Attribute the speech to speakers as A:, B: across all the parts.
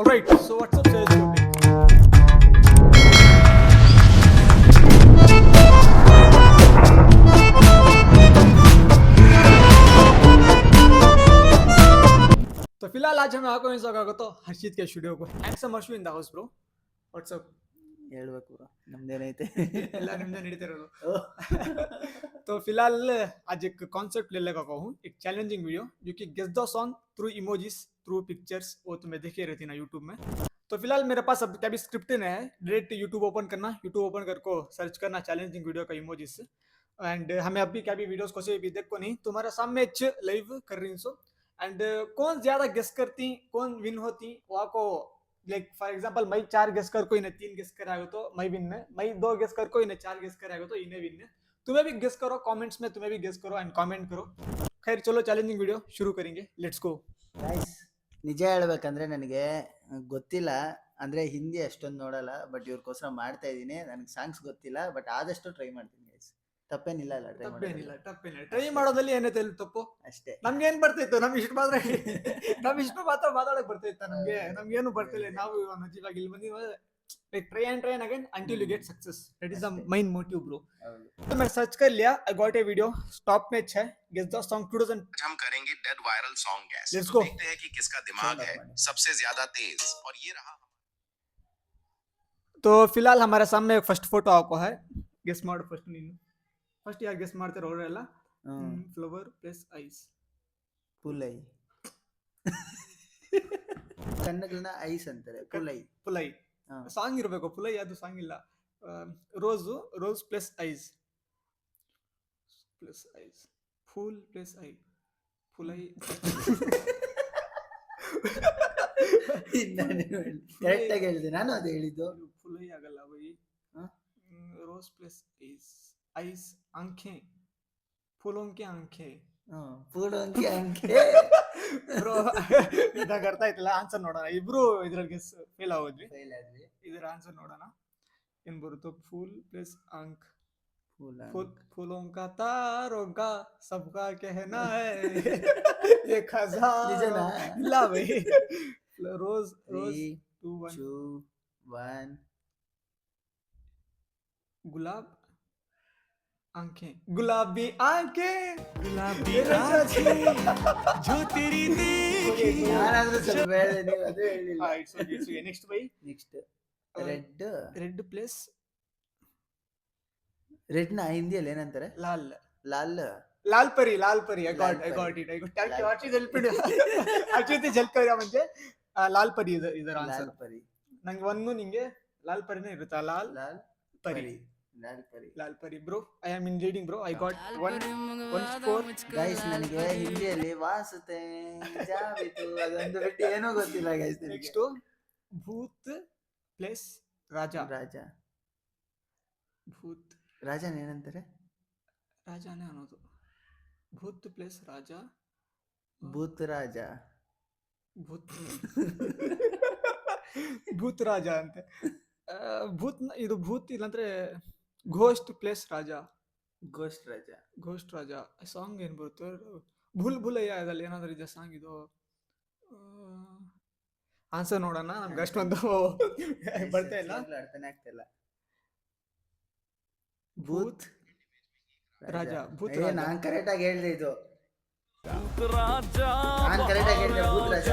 A: Alright, so what's up, today's topic? तो फिलहाल आज हमें आपको स्वागत हर्षित के स्टूडियो को handsome Harshu in the house bro what's up
B: ಹೇಳ್ಬೇಕು ಬ್ರೋ ನಮ್ದೇನೈತೆ
A: ಎಲ್ಲ ನಿಮ್ದೇ ನಡೀತಾ ಇರೋದು तो फिलहाल आज एक कॉन्सेप्ट ले लगा हूँ एक चैलेंजिंग वीडियो जो कि guess the song through emojis through pictures वो तुम्हें देखी रहती ना यूट्यूब में तो फिलहाल मेरे पास अब क्या भी स्क्रिप्ट नहीं है डायरेक्ट यूट्यूब ओपन करना यूट्यूब ओपन कर को सर्च करना चैलेंजिंग वीडियो का इमोजीज एंड हमें अभी क्या भी वीडियोस को से भी देखो नहीं तुम्हारे सामने लाइव कर रही हूँ एंड कौन ज्यादा गेस करती कौन विन होती वहाँ को लाइक फॉर एग्जांपल मैं 4 गेस कर कोई ने 3 गेस कराएगा तो मैं विन में मैं 2 गेस कर कोई ने 4 गेस कराएगा तो इन्हें विन में तुम्हें भी गेस करो कमेंट्स में तुम्हें भी गेस करो एंड कमेंट करो खैर चलो चैलेंजिंग वीडियो शुरू करेंगे लेट्स गो
B: ಗೈಸ್ ನಿಜ ಹೇಳ್ಬೇಕಂದ್ರೆ ನನಗೆ ಗೊತ್ತಿಲ್ಲ ಅಂದ್ರೆ ಹಿಂದಿ ಅಷ್ಟೊಂದು ನೋಡಲ್ಲ ಬಟ್ ಇವ್ರಿಗೋಸ್ಕರ ಮಾಡ್ತಾ ಇದ್ದೀನಿ ನನಗೆ ಸಾಂಗ್ಸ್ ಗೊತ್ತಿಲ್ಲ ಬಟ್ ಆದಷ್ಟು ಟ್ರೈ ಮಾಡ್ತೀನಿ ಗೈಸ್ ತಪ್ಪೇನಿಲ್ಲ ಅಲ್ಲ ಟ್ರೈ
A: ತಪ್ಪೇನಿಲ್ಲ ತಪ್ಪೇನಿಲ್ಲ ಟ್ರೈ ಮಾಡೋದಲ್ಲಿ ಏನೈತೆ ತಪ್ಪು
B: ಅಷ್ಟೇ
A: ನಮ್ಗೆ ಏನ್ ಬರ್ತಿತ್ತು ನಮ್ಗೆ ಇಷ್ಟು ಮಾತ್ರ ನಮ್ಗೆ ಇಷ್ಟು ಮಾತ್ರ ಮಾತಾಡಕ್ ಬರ್ತಿತ್ತ ನಮ್ಗೆ ಏನು ಬರ್ತಿಲ್ಲ ನಾವು ನಜೀವಾಗಿ ಇಲ್ಲಿ ಬಂದಿವ like try and again until you get success that is the main motive bro तो मैं सर्च कर लिया I got a video stop में है guess the song 2000
C: हम करेंगे dead viral song guess
A: Let's
C: तो
A: go.
C: देखते हैं कि किसका दिमाग है सबसे ज्यादा तेज और ये रहा
A: तो फिलहाल हमारे सामने एक फर्स्ट फोटो आपको है गेस मार फर्स्ट ನೀನು ಫಸ್ಟ್ ಯಾರು ಗೆಸ್ ಮಾಡ್ತಾರೆ ಅವರೆಲ್ಲ ಫ್ಲವರ್ ಪ್ಲಸ್ ಐಸ್
B: ಪುಲೈ ಕಣ್ಣುಗಳನ್ನ ಐಸ್ ಅಂತಾರೆ ಪುಲೈ
A: ಪುಲೈ ಸಾಂಗ್ ಇರಬೇಕು ಪುಲೈ ಅದು ಸಾಂಗ್ ಇಲ್ಲ ರೋಸ್ ಪ್ಲಸ್ ಐಸ್ ಫೂಲ್ ಪ್ಲಸ್ ಐ ಪುಲೈ
B: ಕರೆಕ್ಟ್ ಆಗಿ ಹೇಳಿದೆ ನಾನು ಅದೇ ಹೇಳಿದ್ದು
A: ಪುಲೈ ಆಗಲ್ಲ ಬೈ रोज प्लस आइस आंखें फूलों की आंखें
B: ಪೂಡೋಂಕಿ ಅಂಕೆ
A: ಬ್ರೋ ಇದಾಗ ಅರ್ಥ ಆಯ್ತಲ್ಲ ಆನ್ಸರ್ ನೋಡೋಣ ಇಬ್ರು ಇದ್ರಲ್ಲಿ ಫೇಲ್ ಆಗೋದ್ವಿ ಇದರ ಆನ್ಸರ್ ನೋಡೋಣ ಏನ್ ಬರುತ್ತೋ ಫೂಲ್ ಪ್ಲಸ್ ಅಂಕ್ फूलों का तारों का सबका कहना है ये खजाना ला भाई रोज 2 1 गुलाब आंखें गुलाबी आंखें जो तेरी देखी
B: ನಾನಾದ್ರೂ ಸ್ವಲ್ಪ ಹೇಳಿದೆ ನೀವು ಅದು ಹೇಳಿಲ್ಲ
A: इट्स ओके नेक्स्ट भाई
B: ನೆಕ್ಸ್ಟ್ ರೆಡ್
A: प्लस
B: ರೆಡ್ ನ ಹಿಂದಿಯಲ್ಲಿ ಏನಂತಾರೆ
A: लाल
B: ಲಾಲ್
A: लाल परी I got it thank you Archit Archit ಜಲ್ಕರಿಯ म्हणजे लाल परी ಇದರ ಆನ್ಸರ್
B: ಲಾಲ್ ಪರಿ
A: ನಂಗೆ ಒಂದು ನಿಂಗೆ लाल परिನೇ ಇರುತ್ತಾ लाल परी लाल परी bro I am in reading bro I got one score
B: guys ನನಗೆ ಹಿಂದಿಯಲ್ಲಿ ವಾಸುತೆ ಜಾಬಿತು ಅದೊಂದು ಬಿಟ್ಟು ಏನೋ ಗೊತ್ತಿಲ್ಲ ಗೈಸ್
A: ನೆಕ್ಸ್ಟ್ ಭೂತ್ ಪ್ಲಸ್ ರಾಜಾ ಭೂತ್
B: ರಾಜನ್ ಏನಂತಾರೆ
A: ರಾಜಾನೇ ಅನ್ನೋದು ಭೂತ್ ಪ್ಲಸ್ ರಾಜಾ
B: ಭೂತ್ ರಾಜ
A: ಭೂತ್ ರಾಜ ಅಂತೆ ಭೂತ್ ಇದು ಭೂತ್ ಇಲ್ಲಂದ್ರೆ ಘೋಸ್ಟ್ ಪ್ಲಸ್ ರಾಜಾ
B: ಗೋಸ್ಟ್ ರಾಜ
A: ಸಾಂಗ್ ಏನ್ ಬರುತ್ತೆ ಭೂಲ್ ಭೂಲಯ್ಯ ಅದ್ರಲ್ಲಿ ಏನಾದ್ರು ಇದೆ ಸಾಂಗ್ ಇದು ಆನ್ಸರ್ ನೋಡೋಣ ನಮ್ಗೆ ಅಷ್ಟೊಂದು ಬರ್ತಾ ಇಲ್ಲ
B: ಅರ್ಥನೇ ಆಗ್ತಿಲ್ಲ
A: ಭೂತ್ ರಾಜ ಭೂತ್
B: ನಾನ್ ಕರೆಕ್ಟ್ ಆಗಿ ಹೇಳಿದೆ ಇದು ನಾನ್ ಕರೆಕ್ಟ್ ಆಗಿ ಹೇಳಿದೆ ಭೂತ್ ರಾಜ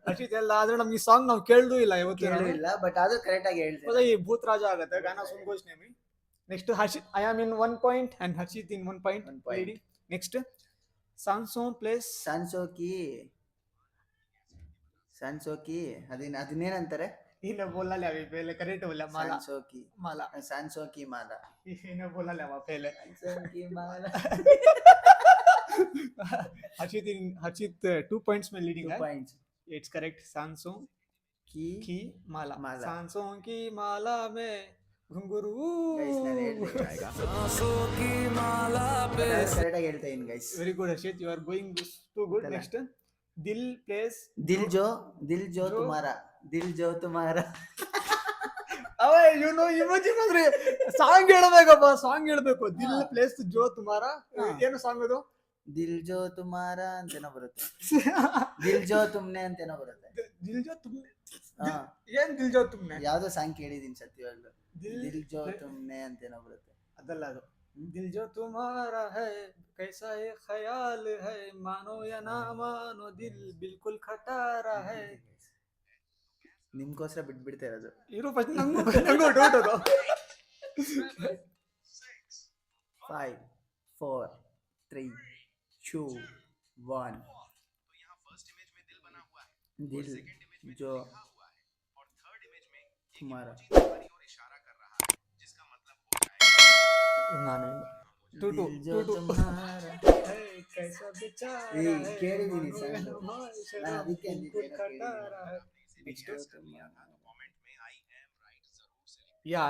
A: ಹರ್ಷಿತ್ ಎಲ್ಲ ಆದ್ರೆ ನಮ್ಗೆ ಈ ಸಾಂಗ್ ನಾವು ಕೇಳ್ದೂ ಇಲ್ಲ ಇವತ್ತು
B: ಇಲ್ಲ ಬಟ್ ಅದು ಕರೆಕ್ಟ್ ಆಗಿ ಹೇಳಿದೆ
A: ಈ ಭೂತ್ ರಾಜ ಆಗುತ್ತೆ ಗಾನ ಸುನ್ ಘೋಷಣೆ next Harshit I am in 1 point and Harshit in 1 point leading next ಸಾನ್ಸೋ ಪ್ಲಸ್ ಸಾನ್ಸೋಕಿ
B: ಅದನ್ನೇನಂತಾರೆ
A: इन्हें बोला ले अभी पहले करेक्ट बोला माला
B: सांसो की माला
A: इन्हें बोला ले पहले
B: की माला
A: हर्षित 2 points में लीडिंग है
B: points
A: इट्स करेक्ट सांसो की माला सांसों की माला में घुंघरू
B: सांसों की माला पे करेक्ट आಗಿ ಹೇಳ್ತಾ ಇದ್ದೀನಿ guys
A: very good Harshit you are going to good next दिल प्लेस
B: दिल जो तुम्हारा
A: अवे यू नो इमोजी मात्र ಸಾಂಗ್ ಹೇಳಬೇಕಪ್ಪ ಸಾಂಗ್ ಹೇಳಬೇಕು ದಿಲ್ ಪ್ಲೇಸ್ ಜೋ ತುಮಾರಾ ಏನು ಸಾಂಗ್ ಅದು
B: ದಿಲ್ ಜೋ ತುಮಾರ ಅಂತೇನೋ ಬರುತ್ತೆ. ದಿಲ್ ಜೋ ತುಮ್ನೆ ಅಂತೇನೋ ಬರುತ್ತೆ.
A: ದಿಲ್ ಜೋ ತುಮ್ನೆ
B: ಹಾ
A: ಏನ್ ದಿಲ್ ಜೋ ತುಮ್ನೆ
B: ಯಾವ್ದೋ ಸಾಂಗ್ ಕೇಳಿದೀನಿ ಸತ್ಯವಾಗ್ಲು.
A: ದಿಲ್
B: ದಿಲ್ ಜೋ ತುಮ್ನೆ ಅಂತೇನೋ ಬರುತ್ತೆ.
A: ಅದಲ್ಲ ಅದು ದಿಲ್ ಜೋ ತುಮಾರಾ ಹೈ ಕೈಸಾ ಯೇ ಖಯಾಲ್ ಹೈ ಮಾನೋ ಯಾ ನಾ ಮಾನೋ ದಿಲ್ ಬಿಲ್ಕುಲ್ ಖಟಾರಾ ಹೈ.
B: ನಿಮ್ಗೋಸ್ಕರ ಬಿಟ್ಬಿಡ್ತಾ ಇರೋದು.
A: ಇರೋ ಫಸ್ಟ್ ನಂಗೂ ಡೌಟ್ ಅದು.
B: 5 4 3 2 1
C: तो यहाँ फर्स्ट इमेज में दिल बना हुआ है,
B: दिल
C: सेकंड इमेज में
B: जो
C: लिखा हुआ है, और थर्ड इमेज में एक
B: तुम्हारा
C: इमोजी तुम्हारी ओर इशारा कर रहा है, जिसका मतलब हो जाएगा
A: ನಾನು
B: दिल जो तुम्हारा
A: ಹೈ ಕೈಸಾ ಬೇಚಾರಾ
B: ಏ
A: ಹೈ
B: ಕೇಳಿದೀನಿ
A: ಮಾನೋ
B: ಸಾಂಗ್.
A: ಯಾ ನಾ
B: ನಾನು ಅದಕ್ಕೆ
A: ಬಿಲ್ಕುಲ್
B: ಅಂದಿದ್ದೇನೋ
A: ಖಟಾರಾ ಹೈ.
C: नेक्स्ट कर लिया था तो कमेंट में आई एम राइट जरूर से लिखना।
A: या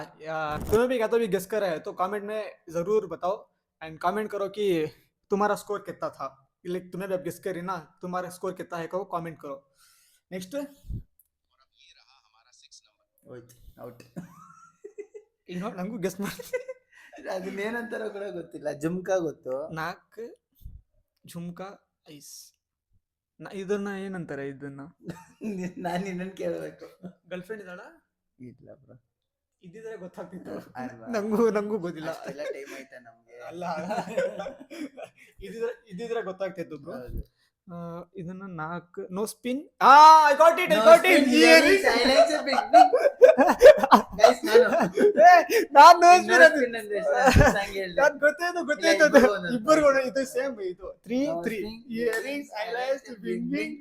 A: तुम्हें भी क्या तो भी गेस करा है तो कमेंट में जरूर बताओ एंड कमेंट करो कि तुम्हारा स्कोर कितना था. लाइक तुम्हें भी अब गेस करी ना तुम्हारा स्कोर कितना है कहो कमेंट करो. नेक्स्ट
C: और अब ये रहा हमारा 6 नंबर।
B: ಹೋಯ್ತು ಔಟ್.
A: ಈಗ ನಂಗೂ ಗೆಸ್ ಮಾಡಿ.
B: ಅದನ್ನೇನಂತಾರೋ ಕೂಡ ಗೊತ್ತಿಲ್ಲ. ಜುಮ್ಕಾ ಗೊತ್ತು.
A: ನಾಕ್ ಝುಮ್ಕಾ ಐಸ್ ಇದನ್ನ ಏನಂತಾರೆ ಇದನ್ನ
B: ನಾನು ನಿನ್ನನ್ನು ಕೇಳಬೇಕು.
A: ಗರ್ಲ್ ಫ್ರೆಂಡ್ ಇದ್ದಾಳ
B: ಇಲ್ಲ ಬ್ರೋ.
A: ಇದ್ದಿದ್ರೆ ಗೊತ್ತಾಗ್ತಿತ್ತು.
B: ಅಲ್ವಾ?
A: ನಂಗೂ ಗೊತ್ತಿಲ್ಲ.
B: ಅಷ್ಟೆಲ್ಲ ಟೈಮ್ ಆಯ್ತಾ ನಮ್ಗೆ?
A: ಅಲ್ಲ ಇದ್ದಿದ್ರೆ ಗೊತ್ತಾಗ್ತಿತ್ತು ಬ್ರೋ.
B: ಹೌದು.
A: ಇದನ್ನ ನಾಲ್ಕು no spin. I got it
B: Earrings, highlights, big, big. Guys,
A: ನಾನ್ ನೋ
B: no
A: ಸ್ಪಿನ್
B: spin ಅಂದ್ರೆ ಎಷ್ಟು ಸಾಂಗ್ ಹೇಳ್ದೆ?
A: ನಾನ್ ಗೊತ್ತಾಯ್ತು
B: ಇಲ್ಲ, ಇಬ್ರಿಗೂ ಒಂದೊಂದು.
A: ಇಬ್ಬರಿಗೂ ಇದು ಸೇಮ್ ಇದು 3
B: No
A: 3
B: spin,
A: earrings highlights being being.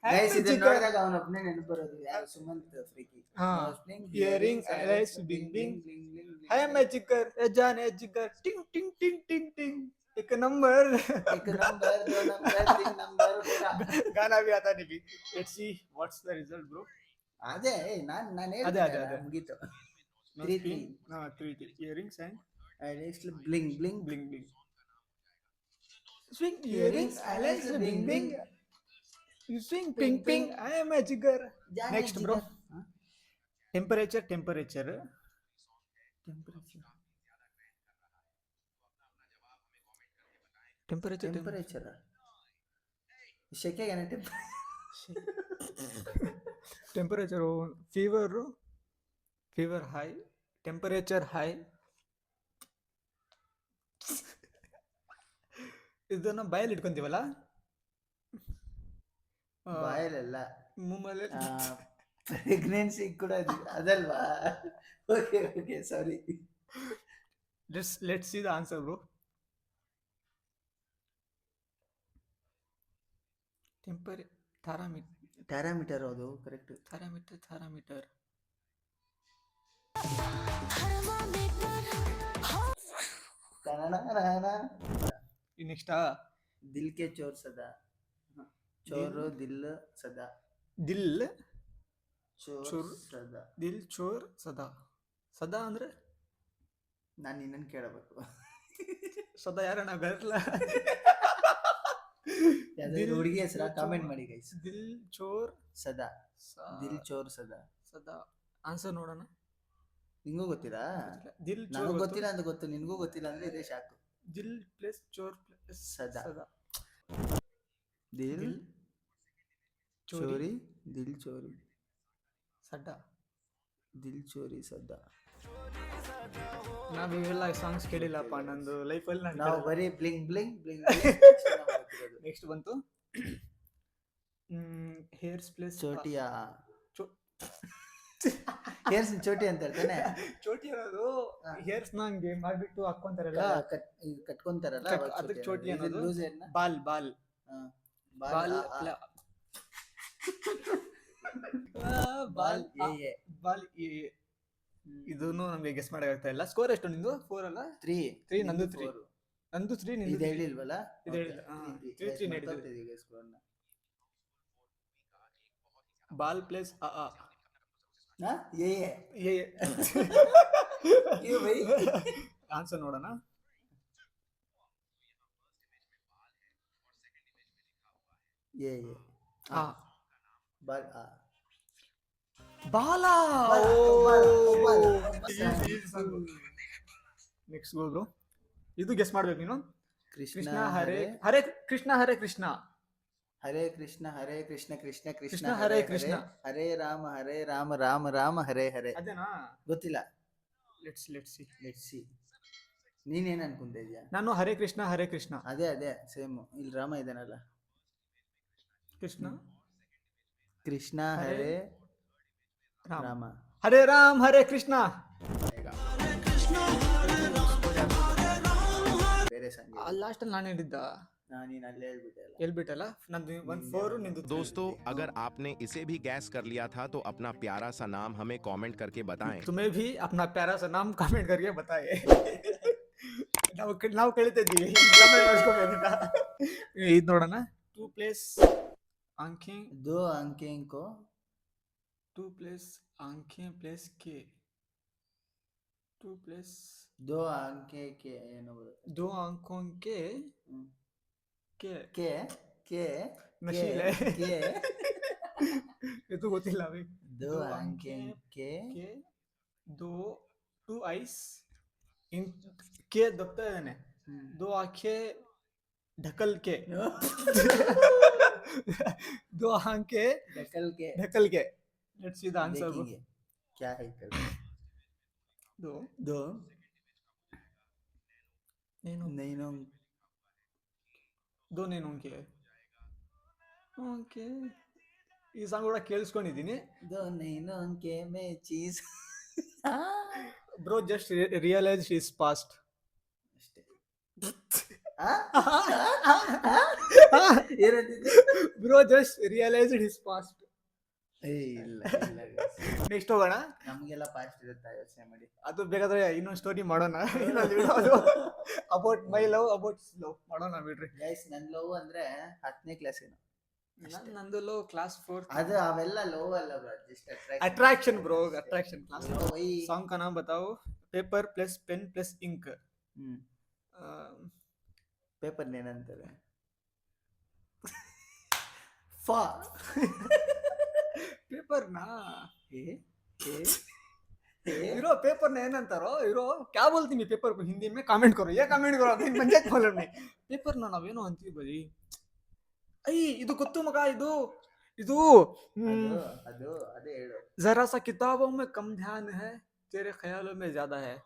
B: Guys, ಇದನ್ನ ನೋಡಿದಾಗ ಅವನೊಬ್ಬನೇ ನೆನಪು ಬರೋದು. ಯಾರು? ಸುಮಂತ್ ಫ್ರೀಕಿ.
A: ಹಾ.
B: No spin,
A: Earrings, highlights, bing, bing. है मैं जिगर ए जाने जिगर टिंग टिंग टिंग टिंग टिंग एक नंबर.
B: एक नंबर, दो नंबर, तीन नंबर पूरा.
A: गाना भी आता नहीं. Let's see what's the result bro.
B: ಅದೇ ನಾನು
A: ಅದೇ.
B: ಹೇಳ್ತೀನಿ ಮುಗೀತು.
A: No
B: 3
A: spin.
B: 3
A: No 3 earrings and
B: next bling bling
A: bling bling. Swing earrings, highlights, bing bing. You swing ping ping. I am a jigger. Next bro. Temperature.
B: Temperature temperature ಶೆಕೆಗೆ
A: temperature fever high temperature high. ಇದನ್ನ ಬಾಯಲ್ಲಿ ಇಟ್ಕೊಂತೀವಲ್ಲ
B: ಬಾಯಲ್ಲೆಲ್ಲ
A: ಮುಮ್ಮಲ್ಲಿ.
B: Pregnancy ಕೂಡ ಅದಲ್ವಾ? Okay okay sorry.
A: Let's see the answer bro.
B: ಟ್ಯಾರಾಮೀಟರ್ ಅದು ಕರೆಕ್ಟ್.
A: ಥರ್ಮಾಮೀಟರ್ ನೆಕ್ಸ್ಟ್
B: ದಿಲ್ ಕೆ ಚೋರ್ ಸದಾ. ಚೋರು ದಿಲ್ ಸದಾ.
A: ದಿಲ್
B: ಚೋರ್
A: ಚೋರ್.
B: ಸದಾ.
A: ದಿಲ್ ಚೋರ್ ಸದಾ. ಸದಾ ಅಂದ್ರೆ
B: ನಾನು ನಿನ್ನನ್ನು ಕೇಳಬೇಕು.
A: ಸದಾ ಯಾರಣ್ಣ ಬರಲ್ಲ.
B: ಯಾವ್ದಾದ್ರು ಹುಡುಗಿ ಹೆಸರ ಕಾಮೆಂಟ್ ಮಾಡಿ ಗೈಸ್.
A: ದಿಲ್ ಚೋರ್
B: ಸದಾ. ದಿಲ್ ಚೋರ್ ಸದಾ.
A: ಸದಾ ಆನ್ಸರ್ ನೋಡೋಣ.
B: ನಿಂಗೂ ಗೊತ್ತಿಲ್ಲ?
A: ದಿಲ್
B: ನನಗೂ
A: ಚೋರ್
B: ಗೊತ್ತಿಲ್ಲ ಅಂತ ಗೊತ್ತು, ನಿನ್ಗೂ ಗೊತ್ತಿಲ್ಲ ಅಂದ್ರೆ ಇದೇ ಶಾಕು.
A: ದಿಲ್ ಪ್ಲಸ್ ಚೋರ್ ಪ್ಲಸ್
B: ಸದಾ.
A: ಸದಾ.
B: ದಿಲ್
A: ದಿಲ್
B: ಚೋರಿ ದಿಲ್ ಚೋರಿ
A: ಸಡ್ಡಾ.
B: ದಿಲ್ ಚೋರಿ ಸದಾ.
A: ನಾವ್ ಇವೆಲ್ಲ ಸಾಂಗ್ಸ್ ಕೇಳಿಲ್ಲಪ್ಪ ನಂದು ಲೈಫಲ್ಲಿ.
B: ನಾವು ಬರೀ ಬ್ಲಿಂಗ್ ಬ್ಲಿಂಗ್ ಬ್ಲಿಂಗ್.
A: ನೆಕ್ಸ್ಟ್ ಬಂತು ಹೇರ್ಸ್ ಪ್ಲಸ್
B: ಚೋಟಿಯಾ. ಹೇರ್ಸ್ ಚೋಟಿ ಅಂತ ಹೇಳ್ತಾನೆ.
A: ಚೋಟಿ ಅನ್ನೋದು ಹೇರ್ಸ್ ನಂಗೆ ಮಾಡ್ಬಿಟ್ಟು ಹಾಕೊಂತಾರಲ್ಲ
B: ಕಟ್ಕೊಂತಾರಲ್ಲ
A: ಅದಕ್ಕೆ ಚೋಟಿ ಅನ್ನೋದು.
B: ಲೂಸ್ ಹೇರ್ನ
A: ಬಾಲ್ ಬಾಲ್ ಬಾಲ್
B: ಬಾಲ್
A: ಬಾಲ್. ಇದನ್ನು ನಮ್ಗೆ ಗೆಸ್ ಮಾಡಕ್ಕಾಗ್ತಾ ಇಲ್ಲ. ಸ್ಕೋರ್ ಎಷ್ಟು ನಿಂದು? 4 ಅಲ್ಲ
B: 3
A: 3 ನಂದು 3 ನಂದು 3 ನಿಂದು
B: ಇದು ಹೇಳಿಲ್ವಲ್ಲ?
A: ಇದು ಹೇಳಿಲ್ಲ. 3 ನಡೆದಿದೆ. ಬಾಲ್ ಪ್ಲಸ್ ಆನ್ಸರ್ ನೋಡೋಣ. ಬಾಲ. ನೆಕ್ಸ್ಟ್ ಗೋ ಬ್ರೋ. ಇದು ಗೆಸ್ ಮಾಡ್ಬೇಕು ನೀನು. कृष्णा हरे हरे कृष्णा हरे कृष्णा
B: ಹರೇ ಕೃಷ್ಣ ಕೃಷ್ಣ ಕೃಷ್ಣ
A: ಕೃಷ್ಣ ಹರೇ ಕೃಷ್ಣ.
B: ಹರೇ ರಾಮ ರಾಮ ಹರೇ ಹರೇ.
A: ಅದೇನಾ?
B: ಗೊತ್ತಿಲ್ಲ.
A: Let's see.
B: Let's see. ನೀನೇನ್ ಅನ್ಕೊಂತ ಇದೀಯಾ?
A: ನಾನು ಹರೇ ಕೃಷ್ಣ.
B: ಅದೇ ಸೇಮ್. ಇಲ್ಲಿ ರಾಮ ಇದಾನಲ್ಲ.
A: ಕೃಷ್ಣ
B: ಕೃಷ್ಣ ಹರೇ ರಾಮ.
A: ಹರೇ ರಾಮ್ ಹರೇ ಕೃಷ್ಣ.
B: ಬೇರೆ ಸಂಗೀತ.
A: ಲಾಸ್ಟ್ ಅಲ್ಲಿ ನಾನು ಹೇಳಿದ್ದ.
B: ನೀನ್ ಅಲ್ಲೇ
A: ಹೇಳ್ಬಿಟ್ಟಲ್ಲ. ನಂದು 1-4 ನಿಂದು 3.
C: दोस्तों अगर आपने इसे भी गैस कर लिया था तो अपना प्यारा सा नाम हमें कमेंट करके बताएं।
A: तुम्हें भी अपना प्यारा सा नाम कमेंट करके बताए. ನಾವು ಕಳಿತಾ ಇದ್ದೀವಿ ಕಮೆಂಟ್ ಮಾಡಿಸ್ಕೋಬೇಕಂತ. ಇದು ನೋಡೋಣ. 2 ಪ್ಲೇಸ್ आंखें
B: 2 आंखें को
A: 2 प्लेस आंखें प्लेस के 2 प्लेस
B: 2 आंखें के ಏನು ಬರುತ್ತೆ?
A: 2 आंखों के के ನಶೀಲೆ. ಇದು ಗೊತ್ತಿಲ್ಲ ಅವಿ.
B: 2 आंखें के
A: 2 आइस इन के दबता है ने 2 आंखें ढकल के 2 आंखें ढकल के. Let's see the answer.
B: क्या है कर
A: 2
B: नैनों
A: 2 नैनों के. ಓಕೆ, ಈ ಸಾಂಗ್ ಕೂಡ ಕೇಳಿಸ್ಕೊಂಡಿದ್ದೀನಿ.
B: 2 नैनों के में चीज
A: bro just realise is past.
B: ಅಷ್ಟೇ.
A: Bro just realised his past.
B: ಇಲ್ಲ
A: ನೆಕ್ಸ್ಟ್ ಹೋಗೋಣ.
B: ನಮಗೆಲ್ಲ ಪಾಸ್ಟ್ ಇರುತ್ತೆ, ಯೋಚನೆ ಮಾಡಿ.
A: ಅದು ಬೇಕಾದ್ರೆ ಇನ್ನೊಂದು ಸ್ಟೋರಿ ಮಾಡೋಣ. About my love about love ಮಾಡೋಣ ಬಿಡ್ರಿ.
B: ಗೈಸ್, ನನ್ನ ಲವ್ ಅಂದ್ರೆ 10ನೇ ಕ್ಲಾಸ್ ಏನೋ.
A: ನಂದು ಲವ್ ಕ್ಲಾಸ್ 4.
B: ಅದು ಅವೆಲ್ಲ ಲವ್ ಅಲ್ಲ bro, just
A: attraction bro, attraction. Class song का नाम बताओ. Paper plus pen plus ink.
B: Paper ಏನಂತಾರೆ? ಫಾ
A: पेपर ना हीरो पेपर ने ಏನಂತಾರೋ हीरो क्या बोलती मैं पेपर को हिंदी में कमेंट करो. ये कमेंट करो अभी पंचायत मालूम नहीं. पेपर ना ನಾವೇನೋ ಅಂತೀವಿ ಬರೀ. ಇದು ಗೊತ್ತು ಮಗ, ಇದು
B: ಅದು ಅದೇ ಹೇಳು.
A: जरा सा किताबों में कम ध्यान है, तेरे ख्यालों में ज्यादा है.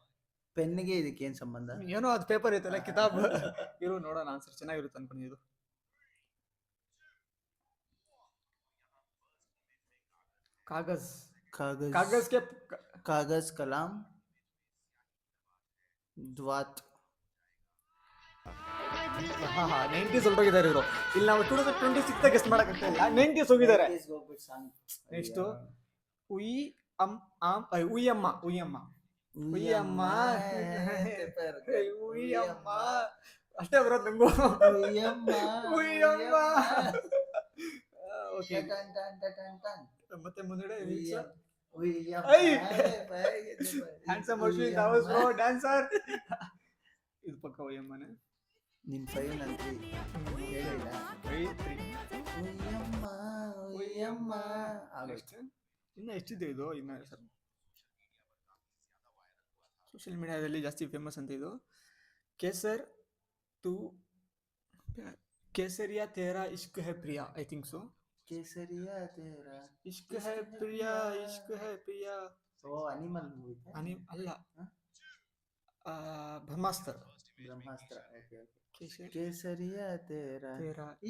B: ಪೆನ್ಗೆ ಇದಕ್ಕೆ ಏನ್ ಸಂಬಂಧ?
A: ಏನೋ ಅದು ಪೇಪರ್ ಐತಲ್ಲ, ಕಿತಾಬ್. ಇರು ನೋಡೋಣ, ಆನ್ಸರ್ ಚೆನ್ನಾಗಿರುತ್ತೆ ಅನ್ಕೊಂಡಿದ್ದು. कागज के
B: कागज कलाम ದ್ವಾತ್.
A: 90s ಹೊರಟೋಗಿದ್ದಾರೆ ಇವರು. ಇಲ್ಲಿ ನಾವು 2026 ಗೆಸ್ಟ್ ಮಾಡಕ್ಕೆ ಇಲ್ಲ, 90s ಹೋಗಿದ್ದಾರೆ. ನೆಕ್ಸ್ಟ್ ಉಯ್ಯಮ್ಮ ಅಷ್ಟೇ ಬರೋದು ನಂಗೂ. ಮತ್ತೆ ಮುಂದೆ handsome Ashwin Das bro dancer. ಇದು ಪಕ್ಕ ಉಯ್ಯಮ್ಮನೆ.
B: ನಿನ್ 5 ನನ್ 3 ಹೇಳಿಲ್ಲ.
A: 5-3
B: ಉಯ್ಯಮ್ಮ
A: ಆಗಸ್ಟ್. ಇನ್ನು ಎಷ್ಟಿದೆ ಇದು? ಇನ್ನು ಸರ್ ಸೋಷಿಯಲ್ ಮೀಡಿಯಾದಲ್ಲಿ ಜಾಸ್ತಿ ಫೇಮಸ್ ಅಂತ ಇದು. केसरिया तेरा इश्क है प्रिया, आई थिंक सो.
B: केसरिया तेरा
A: इश्क है प्रिया.
B: ಓ ಅನಿಮಲ್ ಮೂವಿ
A: ಅಲ್ಲ, ಬ್ರಹ್ಮಾಸ್ತ್ರ.
B: केसरिया तेरा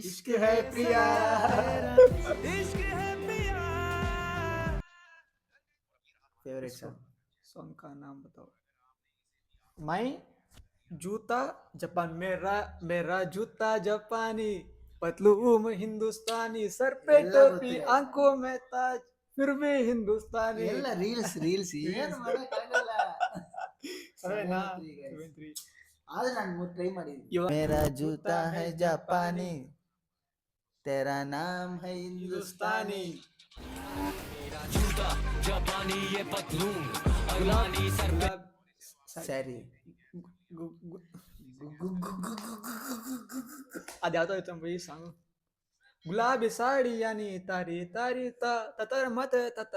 A: इश्क है प्रिया.
B: फेवरेट
A: सॉन्ग का नाम बताओ. मैं जूता जापान, मेरा जूता जापानी, पतलून हिंदुस्तानी, सर पे टोपी, आंखों में ताज, फिर भी हिंदुस्तानी.
B: ಎಲ್ಲ ರೀಲ್ಸ್ ಏನು ಮಾಡಕ್ಕಾಗಲ್ಲ. ಆದ್ರೆ ನಾನು ಟ್ರೈ ಮಾಡಿದ್ದೀನಿ. मेरा जूता है जापानी, तेरा नाम है हिंदुस्तानी. मेरा जूता जापानी, ये पतलून अरमानी, सर पे ಸರಿ.
A: ಅದ್ಯಾವ್ದೋ ಆಯ್ತು ಈ ಸಾಂಗ್. ಗುಲಾಬಿ ಸಾಡಿ ಯಾನಿ ತಾರಿ ತಾರಿ ತತರ ಮತ ತತ.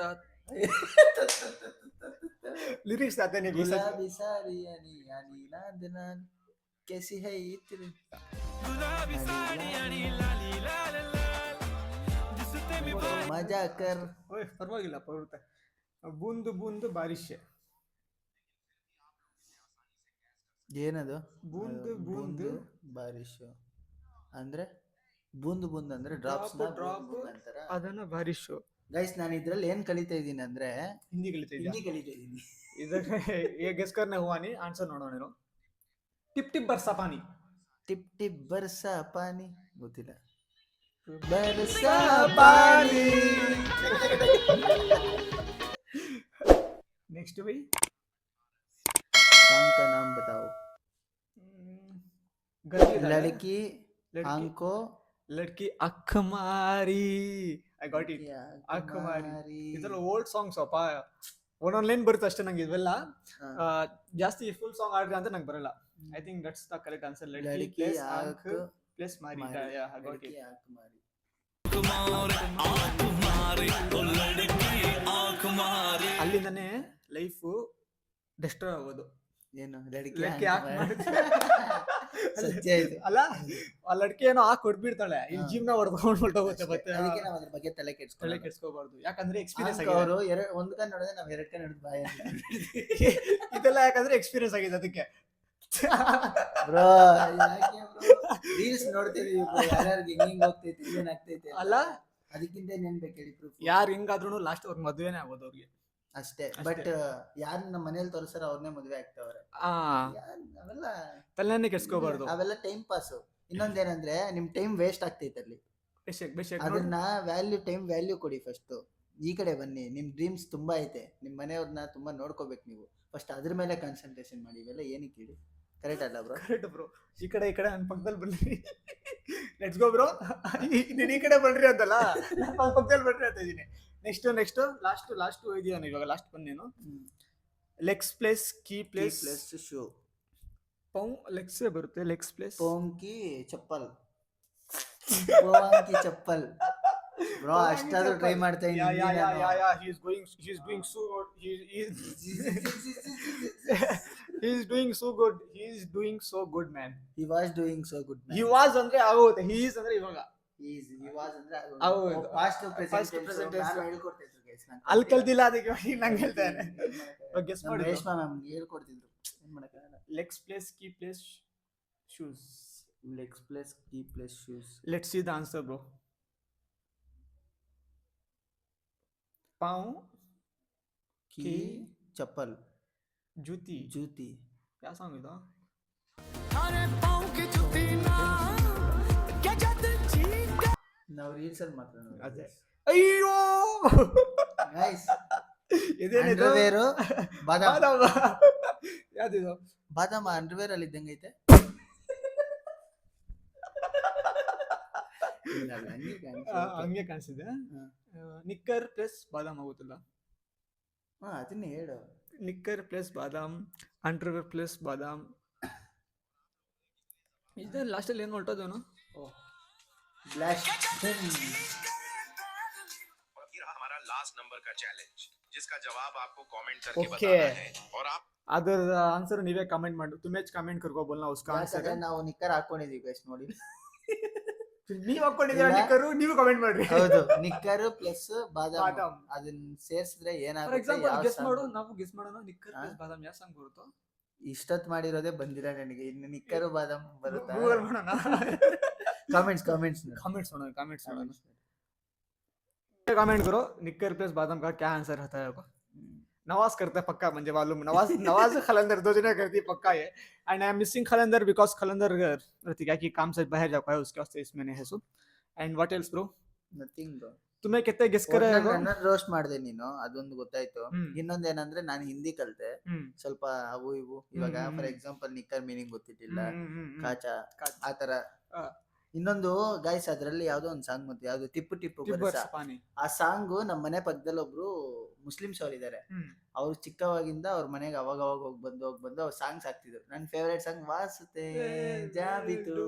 A: ಲಿರಿಕ್ಸ್ ಆತೇನೆ.
B: ಗುಲಾಬಿ ಸಾಡಿ ಯಾನಿ ನಾನ್ कैसी है ये तेरी मजा कर
A: ಓಯ್ ಪರವಾಗಿಲ್ಲ ಬರುತ್ತೆ. ಬೂಂದು ಬೂಂದು ಬಾರಿಶೆ.
B: ಏನದು
A: ಬೂಂದು
B: ಅದು
A: ಬೂಂದು
B: ಬಾರಿಶ್ ಅಂದ್ರೆ ಬೂಂದು ಬೂಂದು ಅಂದ್ರೆ ಡ್ರಾಪ್ಸ್
A: ಡ್ರಾಪ್
B: ಅಂತಾರ.
A: ಅದನ್ನ ಬಾರಿಶು.
B: ಗೈಸ್ ನಾನು ಇದ್ರಲ್ಲಿ ಏನ್ ಕಲಿತಾ ಇದ್ದೀನಿ ಅಂದ್ರೆ
A: ಹಿಂದಿ ಕಲಿತಾ ಇದ್ಯಾ?
B: ಹಿಂದಿ ಕಲಿತಾ ಇದ್ದೀನಿ.
A: ಇದಕ್ಕೆ ये गेस करने हुआ नहीं, आंसर ನೋಡೋಣ ನೀನು. ಟಿಪ್ ಟಿಪ್ ಬರ್ಸಾ ಪಾನಿ.
B: ಟಿಪ್ ಟಿಪ್ ಬರ್ಸಾ ಪಾನಿ ಗೊತ್ತಿಲ್ಲ. ಬರ್ಸಾ ಪಾನಿ.
A: नेक्स्ट भाई
B: सॉन्ग का नाम बताओ. लड़की आंखों
A: लड़की अख मारी. I got it. ಅಕ್ಕ ಮಾರಿ. ಇದೆಲ್ಲ ಓಲ್ಡ್ ಸಾಂಗ್ಸ್ ಅಪ್ಪ. ಒಂದೊಂದು ಲೈನ್ ಬರುತ್ತೆ ಅಷ್ಟೇ ನಂಗೆ ಇವೆಲ್ಲ. ಜಾಸ್ತಿ ಫುಲ್ ಸಾಂಗ್ ಆಡ್ರಿ ಅಂತ ನಂಗೆ ಬರಲ್ಲ. I think that's the correct answer. ಲಡ್ಕಿ ಪ್ಲಸ್ ಆಂಖ್ ಪ್ಲಸ್ ಮಾರಿ. Yeah I got it. ಅಲ್ಲಿಂದನೇ ಲೈಫ್ ಡಿಸ್ಟರ್ಬ್ ಆಗೋದು.
B: ಏನು
A: ಲಡ್ಕಿ ಹಾಕ್ ಮಾಡಿದ್ರೆ
B: ಸತ್ಯ ಇದು.
A: ಅಲ್ಲ ಆ ಲಡ್ಕಿ ಏನೋ ಹಾಕಿ ಹೊಡ್ಬಿಡ್ತಾಳೆ, ಇಲ್ಲಿ ಜೀವನ ಹೊಡ್ಕೊಂಡು ಹೊರಟೋಗುತ್ತೆ. ಮತ್ತೆ
B: ಅದಕ್ಕೆ ನಾವು ಅದ್ರ ಬಗ್ಗೆ ತಲೆ
A: ತಲೆ ಕೆಡ್ಸ್ಕೋಬಾರ್ದು. ಯಾಕಂದ್ರೆ ಎಕ್ಸ್ಪೀರಿಯನ್ಸ್
B: ಅವರು
A: ಆಗಿದೆ.
B: ಒಂದ್ ಕಣ್ ನೋಡಿದ್ರೆ ನಾವ್ ಎರಡ್ ಕಣ್ ಹಿಡಿದು ಬಾಯ
A: ಇದೆಲ್ಲ ಯಾಕಂದ್ರೆ ಎಕ್ಸ್ಪೀರಿಯನ್ಸ್ ಆಗಿದೆ ಅದಕ್ಕೆ.
B: ಬ್ರೋ ರೀಲ್ಸ್ ನೋಡ್ತಿದೀವಿ ಯಾರ್ಯಾರಿಗೆ ಹಿಂಗ್ ಹೋಗ್ತೈತೆ ಏನಾಗ್ತೈತೆ
A: ಅಲ್ಲ
B: ಅದಕ್ಕಿಂತ ಏನ್ ಬೇಕು ಹೇಳಿ ಪ್ರೂಫ್.
A: ಯಾರು ಹಿಂಗಾದ್ರೂ ಲಾಸ್ಟ್ ಅವ್ರ ಮದುವೆನೇ ಆಗೋದು ಅವ್ರಿಗೆ
B: ಅಷ್ಟೇ. ಬಟ್ ಯಾರು ನಮ್ಮ ಮನೇಲಿ ತೋರಿಸ್ತಾರ ಅವ್ರನ್ನೇ ಮದ್ವೆ ಆಗ್ತಾವ್ರೆ. ಅವೆಲ್ಲ
A: ತಲೆನೇ ಕೆಡ್ಸ್ಕೋಬಾರ್ದು.
B: ಅವೆಲ್ಲ ಟೈಮ್ ಪಾಸ್. ಇನ್ನೊಂದೇನಂದ್ರೆ ನಿಮ್ ಟೈಮ್ ವೇಸ್ಟ್ ಆಗ್ತೈತೆ ಅಲ್ಲಿ. ಅದನ್ನ ಟೈಮ್ ವ್ಯಾಲ್ಯೂ ಕೊಡಿ ಫಸ್ಟ್. ಈ ಕಡೆ ಬನ್ನಿ, ನಿಮ್ ಡ್ರೀಮ್ಸ್ ತುಂಬಾ ಐತೆ, ನಿಮ್ ಮನೆಯವ್ರನ್ನ ತುಂಬಾ ನೋಡ್ಕೋಬೇಕು ನೀವು. ಫಸ್ಟ್ ಅದ್ರ ಮೇಲೆ ಕಾನ್ಸಂಟ್ರೇಷನ್ ಮಾಡಿ. ಇವೆಲ್ಲ ಏನಕ್ಕೆ ಹೇಳಿ ಕರೆಕ್ಟ್ ಅಲ್ಲ ಬ್ರೋ?
A: Correct bro. ಈ ಕಡೆ ನನ್ನ ಪಕ್ಕದಲ್ಲಿ ಬನ್ನಿ. Let's go bro. ನೀನ್ ಈ ಕಡೆ ಬನ್ರಿ ಅಂತಲ್ಲ, ನನ್ನ ಪಕ್ಕದಲ್ಲಿ ಬನ್ರಿ ಅಂತ ಇದೀನಿ. ನೆಕ್ಸ್ಟ್ ಲಾಸ್ಟ್ ಇದೆಯಾ ಇವಾಗ? ಲಾಸ್ಟ್ ಬಂದೇನು? ಲೆಗ್ಸ್ ಪ್ಲೇಸ್ ಕೀ ಪ್ಲೇಸ್
B: ಶೋ.
A: ಪೌ ಲೆಗ್ಸ್ ಬರುತ್ತೆ. ಲೆಗ್ಸ್ ಪ್ಲೇಸ್
B: ಪೋಂಕಿ ಚಪ್ಪಲ್. ಪೋಂಕಿ ಚಪ್ಪಲ್ ಬ್ರೋ. ಅಷ್ಟಾದ್ರೂ ಟ್ರೈ ಮಾಡ್ತಾ ಇದ್ದೀನಿ.
A: he is doing so good. He is doing so good. He is doing so good, man.
B: He was doing so good, man.
A: He was ಅಂದ್ರೆ ಆಗೋಗುತ್ತೆ. He is ಅಂದ್ರೆ ಇವಾಗ.
B: He was ಅಂದ್ರೆ
A: ಹೌದು.
B: past present ನಾನು ಹೇಳ್ಕೊಡ್ತಿದ್ರು guys. ನಾನು
A: ಅಲ್ಲಿ ಕಲ್ತಿಲ್ಲ, ಅದಕ್ಕೆ ನಂಗೆ ಹೇಳ್ತಾನೆ. ಗೆಸ್ ಮಾಡಿ.
B: ರೇಷ್ಮಾ ಮ್ಯಾಮ್ ಹೇಳ್ಕೊಡ್ತಿದ್ರು. ಏನ್ ಮಾಡಕ್ಕಾಗಲ್ಲ.
A: ಲೆಗ್ಸ್ ಪ್ಲೇಸ್ ಕೀ ಪ್ಲೇಸ್ ಶೂಸ್.
B: ಲೆಗ್ಸ್ ಪ್ಲೇಸ್ ಕೀ place shoes.
A: Let's see the answer, bro. पाँव
B: की चप्पल
A: जूती.
B: जूती.
A: क्या सॉन्ग है?
B: ನಾವು ರೀಲ್ಸ್ ಅಲ್ಲಿ ಮಾತ್ರ
A: ಅದೇ. ಅಯ್ಯೋ
B: ಗೈಸ್
A: ಇದೇನಿದು?
B: ಅಂಡರ್ವೇರ್ ಬಾದಾಮ್.
A: ಯಾವ್ದಿದು?
B: ಬಾದಾಮ್ ಅಂಡರ್ವೇರ್ ಅಲ್ಲಿ ಇದ್ದಂಗೈತೆ.
A: ಹಂಗೆ ಕಾಣಿಸಿದೆ. ನಿಕ್ಕರ್ ಪ್ಲಸ್ ಬಾದಾಮ್ ಆಗುತ್ತಲ್ಲ?
B: ಅದನ್ನೇ ಹೇಳು.
A: ನಿಕ್ಕರ್ ಪ್ಲಸ್ ಬಾದಾಮ್, ಅಂಡರ್ವೇರ್ ಪ್ಲಸ್ ಬಾದಾಮ್. ಇದು ಲಾಸ್ಟಲ್ಲಿ ಏನು ಹೊರಟೋದೇನು?
B: ಬ್ಲಾಸ್ಟ್.
C: हमारा लास्ट नंबर का चैलेंज जिसका जवाब आपको कमेंट करके
A: Okay.
C: बताना है और आप
A: ಅದರ ಆನ್ಸರ್ ನೀವೇ ಕಮೆಂಟ್ ಮಾಡಿ. तुम्हें कमेंट करको बोलना उसका आंसर है.
B: ನಾವು ನಿಕ್ಕರ್ ಹಾಕೊಂಡಿದೀವಿ ಗೈಸ್ ನೋಡಿ.
A: ನೀವ್ ಹಾಕೊಂಡಿದ್ದೀರಾ ನಿಕ್ಕರು? ನೀವು ಕಮೆಂಟ್ ಮಾಡ್ರಿ.
B: ಹೌದು, ನಿಕ್ಕರ್ ಪ್ಲಸ್ ಬಾದಾಮ್.
A: ಬಾದಾಮ್
B: ಅದನ್ನ ಸೇರ್ಸಿದ್ರೆ
A: ಫಾರ್
B: ಏನಾಗುತ್ತೆ?
A: ಎಕ್ಸಾಂಪಲ್ ಗೆಸ್ ಮಾಡು. ನಾವು ಗೆಸ್ ಮಾಡೋಣ. ನಿಕ್ಕರ್ ಪ್ಲಸ್ ಬಾದಾಮ್ ಯಾವ ಸಾಂಗ್ ಬರುತ್ತೋ?
B: ಇಷ್ಟೊತ್ತು ಮಾಡಿರೋದೇ ಬಂದಿಲ್ಲ ನನಗೆ. ಇನ್ನು ನಿಕ್ಕರು ಬಾದಾಮ್ ಬರುತ್ತಾ?
A: ಗೂಗಲ್ ಮಾಡೋಣ.
B: ಕಾಮೆಂಟ್ಸ್
A: ಮಾಡೋಣ. कमेंट करो निक्कर प्लस बादाम का क्या आंसर रहता है. नवाज करता है पक्का, मुझे मालूम. नवाज खलंदर दो जने करती है पक्का ये. And I am missing Khalandar because Khalandar Ratika की काम से बाहर जा पाया, उसके वास्ते इसमें नहीं है. So and what else bro?
B: Nothing bro.
A: तुम्हें कितने गेस करे?
B: ನನ್ನ ರೋಸ್ಟ್ ಮಾಡಿದೆ ನೀನು, ಅದೊಂದು ಗೊತ್ತಾಯ್ತು. ಇನ್ನೊಂದೇನಂದ್ರೆ ನಾನು ಹಿಂದಿ ಕಲ್ತೆ ಸ್ವಲ್ಪ, ಅವು ಇವು. ಇವಾಗ ಫಾರ್ ಎಕ್ಸಾಂಪಲ್ ನಿಕ್ಕರ್ ಮೀನಿಂಗ್ ಗೊತ್ತಿಟ್ಟಿಲ್ಲ, ಕಾಚಾ ಆತರ. ಇನ್ನೊಂದು ಗೈಸ್ ಅದ್ರಲ್ಲಿ ಯಾವ್ದೋ ಒಂದು ಸಾಂಗ್ ಮತ್ತೆ ಯಾವ್ದು ಟಿಪ್ಪು ಟಿಪ್ಪು ಬರಸ. ಆ ಸಾಂಗು ನಮ್ಮ ಮನೆ ಪಕ್ಕದಲ್ಲಿ ಒಬ್ರು ಮುಸ್ಲಿಮ್ಸ್ ಅವ್ರು ಇದಾರೆ. ಅವ್ರು ಚಿಕ್ಕವಾಗಿಂದ ಅವ್ರ ಮನೆಗೆ ಅವಾಗ ಹೋಗಿ ಬಂದು ಅವ್ರ ಸಾಂಗ್ಸ್ ಹಾಕ್ತಿದ್ರು. ನನ್ನ ಫೇವರೇಟ್ ಸಾಂಗ್ ವಾಸುತೆ ಜಾಬಿತು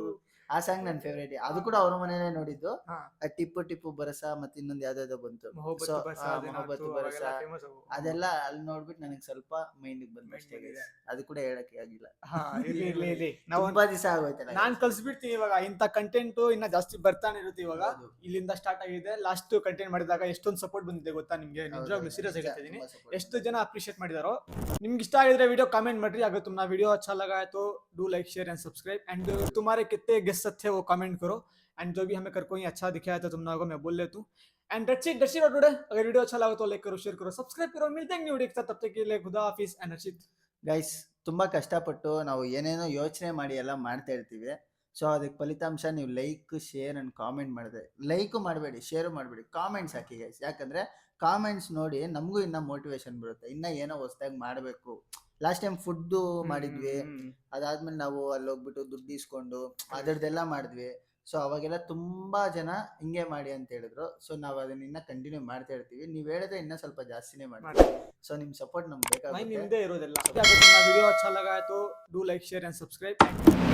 B: ಆ ಸಾಂಗ್ ನನ್ನ ಫೇವ್ರೇಟ್. ಅದು ಕೂಡ ಅವ್ರ ಮನೇನೆ ನೋಡಿದ್ದು.
A: ಹಾ.
B: ಆ ಟಿಪ್ಪು ಟಿಪ್ಪು ಬರಸ ಮತ್ತೆ ಇನ್ನೊಂದು ಯಾವ್ದಾವ್ದೋ ಬಂತು.
A: ಮೊಹಬ್ಬತ್
B: So,
A: ಬರಸ,
B: ಆ,
A: ಅದೇನಾಯ್ತು,
B: ಮೊಹಬ್ಬತ್
A: ಅವಾಗೆಲ್ಲ
B: ಬರಸ,
A: famous ಅವು.
B: ಅದೆಲ್ಲ ಅಲ್ಲಿ ನೋಡ್ಬಿಟ್ಟು ನನಗೆ ಸ್ವಲ್ಪ ಮೈಂಡಿಗೆ ಬಂತು ಅಷ್ಟೇ
A: Mind ಗೆ.
B: guys. ಅದು ಕೂಡ ಹೇಳಕ್ಕೆ ಆಗಿಲ್ಲ.
A: ಹಾ, ಇರ್ಲಿ ನಾವು
B: ತುಂಬಾ ದಿವಸ ಆಗೋಯ್ತಲ್ಲ
A: ನಾನ್ ಕಲ್ಸ್ಬಿಡ್ತೀನಿ ಇವಾಗ. ಇಂತ ಕಂಟೆಂಟ್ ಇನ್ನ ಜಾಸ್ತಿ ಬರ್ತಾನೆ ಇರುತ್ತೆ ಇವಾಗ.
B: ಹೌದು.
A: ಇಲ್ಲಿಂದ ಸ್ಟಾರ್ಟ್ ಆಗಿದೆ. ಲಾಸ್ಟ್ ಕಂಟೆಂಟ್ ಮಾಡಿದಾಗ ಎಷ್ಟೊಂದು ಸಪೋರ್ಟ್ ಬಂದಿದೆ ಗೊತ್ತಾ ನಿಮ್ಗೆ? ನಿಜವಾಗ್ಲೂ ಸೀರಿಯಸ್ ಆಗಿ ಹೇಳ್ತಿದ್ದೀನಿ. ಎಷ್ಟು ಜನ ಅಪ್ರಿಶಿಯೇಟ್ ಮಾಡಿದಾರೋ. ನಿಮ್ಗೆ ಇಷ್ಟ ಆಗಿದ್ರೆ ವಿಡಿयो कमेंट ಮಾಡ್ರಿ. अगर तुमने वीडियो अच्छा लगा है तो do like share and subscribe and तुम्हारे कितने गेस्ट थे वो कमेंट करो एंड जो भी हमें कर कोई अच्छा दिखाया था तुम लोगों को मैं बोल लेता हूँ एंड that's it टुडे. अगर वीडियो अच्छा लगा तो लाइक करो, शेयर करो, सब्सक्राइब करो. मिलते हैं न्यू वीडियो के साथ. तब तक के लिए खुदा हाफिज एंड हर्षित.
B: ಗೈಸ್, ತುಂಬಾ ಕಷ್ಟಪಟ್ಟು ನಾವು ಏನೇನೋ ಯೋಚನೆ ಮಾಡಿ ಎಲ್ಲ ಮಾಡ್ತಾ ಇರ್ತೀವಿ. ಸೊ ಅದಕ್ಕೆ ಫಲಿತಾಂಶ ನೀವು ಲೈಕ್, ಶೇರ್ ಅಂಡ್ ಕಾಮೆಂಟ್ ಮಾಡಿದ್ರೆ. ಲೈಕ್ ಮಾಡಬೇಡಿ, ಶೇರ್ ಮಾಡಬೇಡಿ, ಕಾಮೆಂಟ್ಸ್ ಹಾಕಿ ಗೈಸ್. ಯಾಕಂದ್ರೆ ಕಾಮೆಂಟ್ಸ್ ನೋಡಿ ನಮಗೂ ಇನ್ನ ಮೋಟಿವೇಶನ್ ಬರುತ್ತೆ, ಇನ್ನ ಏನೋ ಹೊಸದಾಗಿ ಮಾಡಬೇಕು. ಲಾಸ್ಟ್ ಟೈಮ್ ಫುಡ್ ಮಾಡಿದ್ವಿ, ಅದಾದ್ಮೇಲೆ ನಾವು ಅಲ್ಲಿ ಹೋಗ್ಬಿಟ್ಟು ದುಡ್ಡು ಇಸ್ಕೊಂಡು ಅದರದ್ದೆಲ್ಲ ಮಾಡಿದ್ವಿ. ಸೊ ಅವಾಗೆಲ್ಲ ತುಂಬಾ ಜನ ಹಿಂಗೆ ಮಾಡಿ ಅಂತ ಹೇಳಿದ್ರು. ಸೊ ನಾವು ಅದನ್ನ ಇನ್ನ ಕಂಟಿನ್ಯೂ ಮಾಡ್ತಾ ಇರ್ತೀವಿ. ನೀವು ಹೇಳಿದ್ರೆ ಇನ್ನ ಸ್ವಲ್ಪ ಜಾಸ್ತಿನೇ ಮಾಡ್ತೀವಿ. ಸೊ ನಿಮ್ ಸಪೋರ್ಟ್ ನಮ್ಗೆ
A: मैं
B: ಬೇಕಾಗುತ್ತೆ.
A: निंदे इरोदिल्ला. अगर तुम्हारा वीडियो अच्छा लगा है तो do like share and subscribe.